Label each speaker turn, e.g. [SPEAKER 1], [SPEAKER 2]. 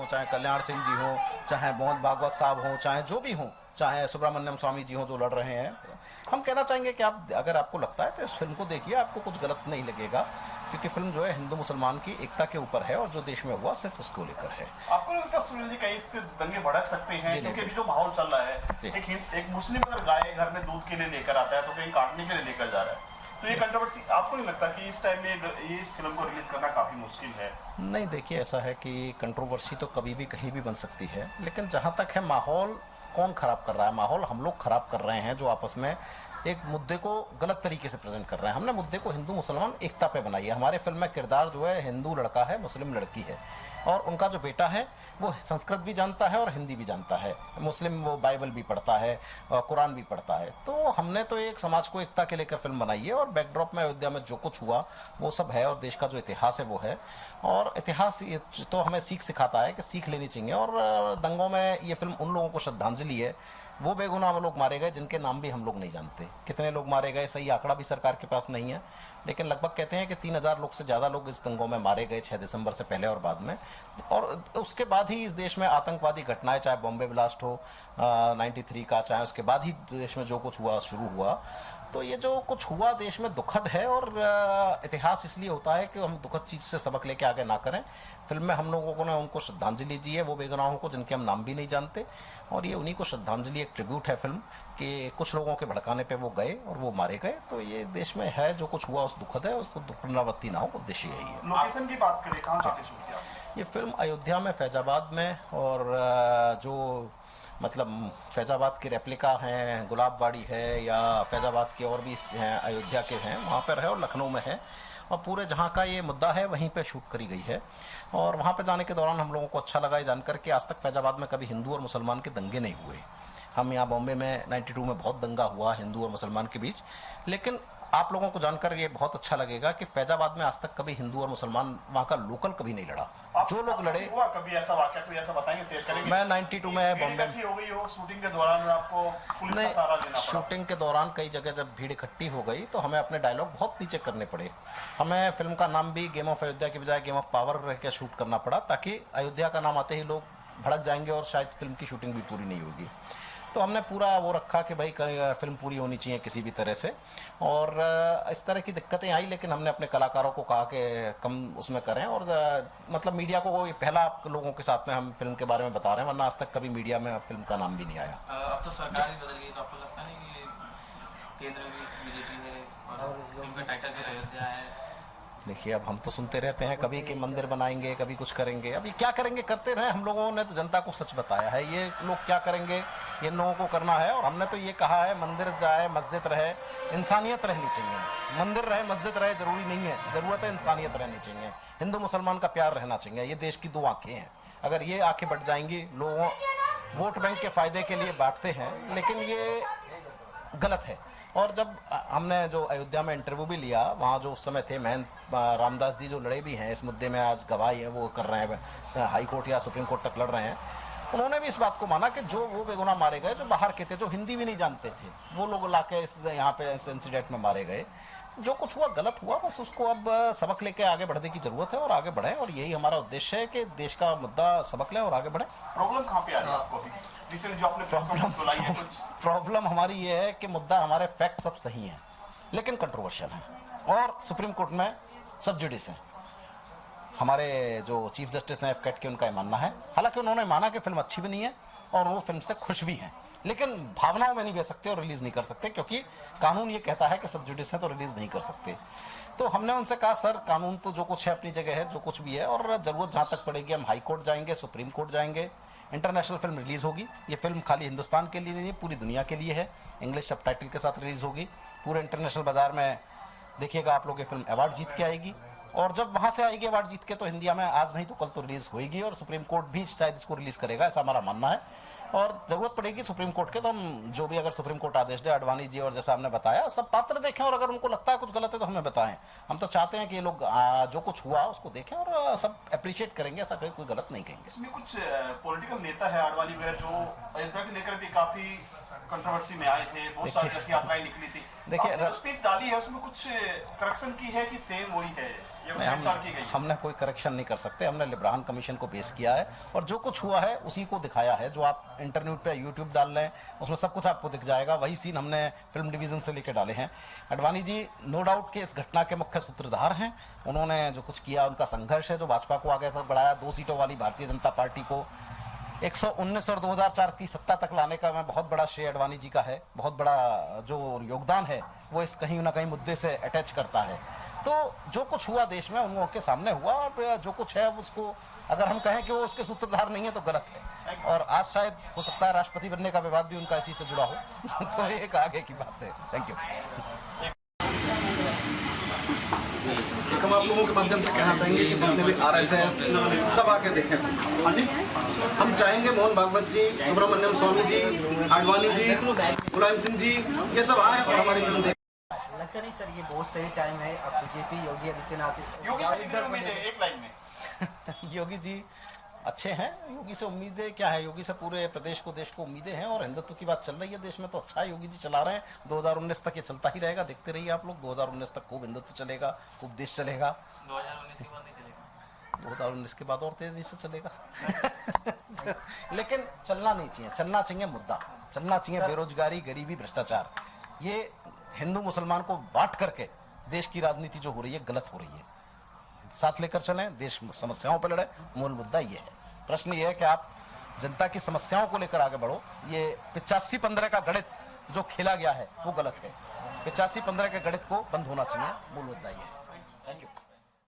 [SPEAKER 1] हों, चाहे कल्याण सिंह जी हों, चाहे मोहन भागवत साहब हों, चाहे जो भी हों, चाहे सुब्रमण्यम स्वामी जी हों जो लड़ रहे हैं, हम कहना चाहेंगे कि आप अगर आपको लगता है तो इस फिल्म को देखिए, आपको कुछ गलत नहीं लगेगा, क्योंकि फिल्म जो है हिंदू मुसलमान की एकता के ऊपर है और जो देश में हुआ सिर्फ उसको लेकर है।
[SPEAKER 2] आपको लगता है सुनील जी कहीं इससे दंगे भड़क सकते हैं? क्योंकि अभी जो माहौल चल रहा है, एक मुस्लिम अगर गाय घर में दूध के लिए लेकर आता है तो कहीं काटने के लिए लेकर जा रहा है, तो ये कंट्रोवर्सी आपको नहीं लगता कि इस टाइम में ये इस फिल्म को रिलीज करना काफी मुश्किल है?
[SPEAKER 1] नहीं, देखिए ऐसा है कि कंट्रोवर्सी तो कभी भी कहीं भी बन सकती है, लेकिन जहाँ तक है माहौल कौन खराब कर रहा है? माहौल हम लोग खराब कर रहे हैं जो आपस में एक मुद्दे को गलत तरीके से प्रेजेंट कर रहे हैं। हमने मुद्दे को हिंदू मुसलमान एकता पे बनाई है। हमारे फिल्म में किरदार जो है हिंदू लड़का है, मुस्लिम लड़की है, और उनका जो बेटा है वो संस्कृत भी जानता है और हिंदी भी जानता है, मुस्लिम वो बाइबल भी पढ़ता है, कुरान भी पढ़ता है। तो हमने तो एक समाज को एकता के लेकर फिल्म बनाई है और बैकड्रॉप में अयोध्या में जो कुछ हुआ वो सब है और देश का जो इतिहास है वो है, और इतिहास तो हमें सीख सिखाता है कि सीख लेनी चाहिए। और दंगों में ये फिल्म उन लोगों को श्रद्धांजलि है, वो बेगुनाह लोग मारे गए जिनके नाम भी हम लोग नहीं जानते। कितने लोग मारे गए सही आंकड़ा भी सरकार के पास नहीं है, लेकिन लगभग कहते हैं कि 3000 लोग से ज़्यादा लोग इस दंगों में मारे गए 6 दिसंबर से पहले और बाद में। और उसके बाद ही इस देश में आतंकवादी घटनाएं, चाहे बॉम्बे ब्लास्ट हो 93 का, चाहे उसके बाद ही देश में जो कुछ हुआ शुरू हुआ। तो ये जो कुछ हुआ देश में दुखद है, और इतिहास इसलिए होता है कि हम दुखद चीज़ से सबक लेके आगे ना करें। फिल्म में हम लोगों ने उनको श्रद्धांजलि दी है, वो बेगुनाहों को जिनके हम नाम भी नहीं जानते, और ये उन्हीं को श्रद्धांजलि, एक ट्रिब्यूट है फिल्म कि कुछ लोगों के भड़काने पे वो गए और वो मारे गए। तो ये देश में है जो कुछ हुआ उस दुखद है, उसको पुनरावृत्ति ना हो, उद्देश्य यही है।
[SPEAKER 2] लोकेशन की बात करें, कहाँ जाके शूट किया?
[SPEAKER 1] ये फिल्म अयोध्या में, फैजाबाद में, और जो मतलब फैजाबाद की रेप्लिका हैं, गुलाबबाड़ी है, या फैजाबाद के और भी हैं अयोध्या के हैं, वहाँ पर है, और लखनऊ में है, और पूरे जहाँ का ये मुद्दा है वहीं पे शूट करी गई है। और वहाँ पे जाने के दौरान हम लोगों को अच्छा लगा ये जानकर कि आज तक फैजाबाद में कभी हिंदू और मुसलमान के दंगे नहीं हुए। हम यहाँ बॉम्बे में 92 में बहुत दंगा हुआ हिंदू और मुसलमान के बीच, लेकिन आप लोगों को जानकर ये बहुत अच्छा लगेगा कि फैजाबाद में आज तक कभी हिंदू और मुसलमान वहाँ का लोकल कभी नहीं लड़ा। जो लोग लड़े,
[SPEAKER 2] हुआ कभी ऐसा वाकया, कोई ऐसा बताएंगे, शेयर करेंगे?
[SPEAKER 1] मैं 92 में बॉम्बे में
[SPEAKER 2] हो गई हो शूटिंग के दौरान, आपको पुलिस का सहारा लेना पड़ा?
[SPEAKER 1] शूटिंग के दौरान कई जगह जब भीड़ इकट्ठी हो गई तो हमें अपने डायलॉग बहुत नीचे करने पड़े। हमें फिल्म का नाम भी गेम ऑफ अयोध्या की बजाय गेम ऑफ पावर रह के शूट करना पड़ा, ताकि अयोध्या का नाम आते ही लोग भड़क जाएंगे और शायद फिल्म की शूटिंग भी पूरी नहीं होगी। तो हमने पूरा वो रखा कि भाई फिल्म पूरी होनी चाहिए किसी भी तरह से, और इस तरह की दिक्कतें आई, लेकिन हमने अपने कलाकारों को कहा कि कम उसमें करें, और मतलब मीडिया को ये पहला लोगों के साथ में हम फिल्म के बारे में बता रहे हैं, वरना आज तक कभी मीडिया में फिल्म का नाम भी नहीं आया।
[SPEAKER 3] अब तो सरकार ही बदल गई, तो आपको लगता नहीं कि केंद्र में बीजेपी है और फिल्म का टाइटल भी अयोध्या है?
[SPEAKER 1] देखिए, अब हम तो सुनते रहते हैं कभी कि मंदिर बनाएंगे, कभी कुछ करेंगे। अभी क्या करेंगे, करते रहे। हम लोगों ने तो जनता को सच बताया है, ये लोग क्या करेंगे ये लोगों को करना है। और हमने तो ये कहा है, मंदिर जाए, मस्जिद रहे, इंसानियत रहनी चाहिए। मंदिर रहे, मस्जिद रहे जरूरी नहीं है, जरूरत है इंसानियत रहनी चाहिए, हिंदू मुसलमान का प्यार रहना चाहिए। ये देश की 2 आंखें हैं, अगर ये आंखें बट जाएंगी, लोगों वोट बैंक के फायदे के लिए बांटते हैं, लेकिन ये गलत है। और जब हमने जो अयोध्या में इंटरव्यू भी लिया, वहाँ जो उस समय थे महंत रामदास जी, जो लड़े भी हैं इस मुद्दे में, आज गवाही है वो कर रहे हैं, हाई कोर्ट या सुप्रीम कोर्ट तक लड़ रहे हैं, उन्होंने भी इस बात को माना कि जो वो बेगुनाह मारे गए, जो बाहर के थे, जो हिंदी भी नहीं जानते थे, वो लोग लाके यहाँ पे इस इंसिडेंट में मारे गए। जो कुछ हुआ गलत हुआ, बस उसको अब सबक लेके आगे बढ़ने की जरूरत है और आगे बढ़े, और यही हमारा उद्देश्य है कि देश का मुद्दा सबक लें और आगे बढ़े।
[SPEAKER 2] प्रॉब्लम कहाँ पे आ रही है आपको? जो आपने
[SPEAKER 1] प्रॉब्लम हमारी ये है कि मुद्दा, हमारे फैक्ट सब सही हैं लेकिन कंट्रोवर्शियल हैं, और सुप्रीम कोर्ट में सब जुडिस हैं। हमारे जो चीफ जस्टिस हैं एफकेट के, उनका ये मानना है, हालांकि उन्होंने माना कि फिल्म अच्छी भी नहीं है और वो फिल्म से खुश भी हैं, लेकिन भावनाओं में नहीं बह सकते और रिलीज नहीं कर सकते, क्योंकि कानून ये कहता है कि सब जुडिस है तो रिलीज नहीं कर सकते। तो हमने उनसे कहा, सर कानून तो जो कुछ है अपनी जगह है, जो कुछ भी है, और जरूरत जहाँ तक पड़ेगी हम हाई कोर्ट जाएंगे, सुप्रीम कोर्ट जाएंगे, इंटरनेशनल फिल्म रिलीज होगी। ये फिल्म खाली हिंदुस्तान के लिए नहीं, पूरी दुनिया के लिए है, इंग्लिश सबटाइटल के साथ रिलीज होगी। पूरे इंटरनेशनल बाजार में देखिएगा आप लोग, ये फिल्म अवार्ड जीत के आएगी, और जब वहाँ से आएगी अवार्ड जीत के तो इंडिया में आज नहीं तो कल तो रिलीज होगी, और सुप्रीम कोर्ट भी शायद इसको रिलीज करेगा, ऐसा हमारा मानना है। और जरूरत पड़ेगी सुप्रीम कोर्ट के तो हम जो भी, अगर सुप्रीम कोर्ट आदेश दे, अडवाणी जी और जैसा हमने बताया, सब पात्र देखें, और अगर उनको लगता है कुछ गलत है तो हमें बताएं। हम तो चाहते हैं कि ये लोग जो कुछ हुआ उसको देखें और सब अप्रिशिएट करेंगे, ऐसा कोई गलत नहीं कहेंगे।
[SPEAKER 2] इसमें कुछ पॉलिटिकल नेता है अडवाणी वगैरह, जो अयोध्या को लेकर भी काफी कंट्रोवर्सी में आए थे, बहुत सारी यात्राएं निकली थी। देखिए, स्पीच डाली है, उसमें कुछ करेक्शन की है कि सेम वही है?
[SPEAKER 1] हमने कोई करेक्शन नहीं कर सकते। हमने लिब्रान कमीशन को पेश किया है और जो कुछ हुआ है उसी को दिखाया है। जो आप इंटरनेट पे यूट्यूब डाल रहे हैं उसमें सब कुछ आपको दिख जाएगा। वही सीन हमने फिल्म डिवीजन से लेकर डाले हैं। आडवाणी जी नो डाउट के इस घटना के मुख्य सूत्रधार हैं। उन्होंने जो कुछ किया, उनका संघर्ष है जो भाजपा को आगे तक बढ़ाया। 2 सीटों वाली भारतीय जनता पार्टी को 119 और 2004 की सत्ता तक लाने का मैं बहुत बड़ा श्रेय आडवाणी जी का है। बहुत बड़ा जो योगदान है वो इस कहीं ना कहीं मुद्दे से अटैच करता है। तो जो कुछ हुआ देश में उन लोगों के सामने हुआ और जो कुछ है उसको अगर हम कहें कि वो उसके सूत्रधार नहीं है तो गलत है। और आज शायद हो सकता है राष्ट्रपति बनने का विवाद भी उनका इसी से जुड़ा हो। तो एक आगे की बात है। Thank you.
[SPEAKER 4] हम आप लोगों के माध्यम से कहना चाहेंगे कि जितने भी RSS सब आके देखें। हम चाहेंगे मोहन भागवत जी, सुब्रमण्यम स्वामी जी, आडवाणी जी, मुलायम सिंह जी, ये सब आए और हमारी फिल्म देखें।
[SPEAKER 5] लगता नहीं सर ये बहुत सही टाइम है। अब बीजेपी योगी आदित्यनाथ
[SPEAKER 2] योगी से कितनी उम्मीद है एक लाइन में?
[SPEAKER 1] योगी जी अच्छे हैं। योगी से उम्मीदें क्या है? योगी से पूरे प्रदेश को, देश को उम्मीदें हैं और हिंदुत्व की बात चल रही है देश में तो अच्छा है। योगी जी चला रहे हैं। 2019 तक ये चलता ही रहेगा। देखते रहिए आप लोग। 2019 तक खूब हिंदुत्व चलेगा, खूब देश चलेगा।
[SPEAKER 3] 2019 के बाद नहीं चलेगा।
[SPEAKER 1] 2019 के बाद और तेजी से चलेगा। लेकिन चलना नहीं चाहिए। चलना चाहिए मुद्दा, चलना चाहिए बेरोजगारी, गरीबी, भ्रष्टाचार। ये हिंदू मुसलमान को बांट करके देश की राजनीति जो हो रही है गलत हो रही है। साथ लेकर चलें, देश समस्याओं पर लड़े। मूल मुद्दा ये है। प्रश्न ये है कि आप जनता की समस्याओं को लेकर आगे बढ़ो। ये 85-15 का गणित जो खेला गया है वो गलत है। 85-15 के गणित को बंद होना चाहिए। मूल मुद्दा ये है।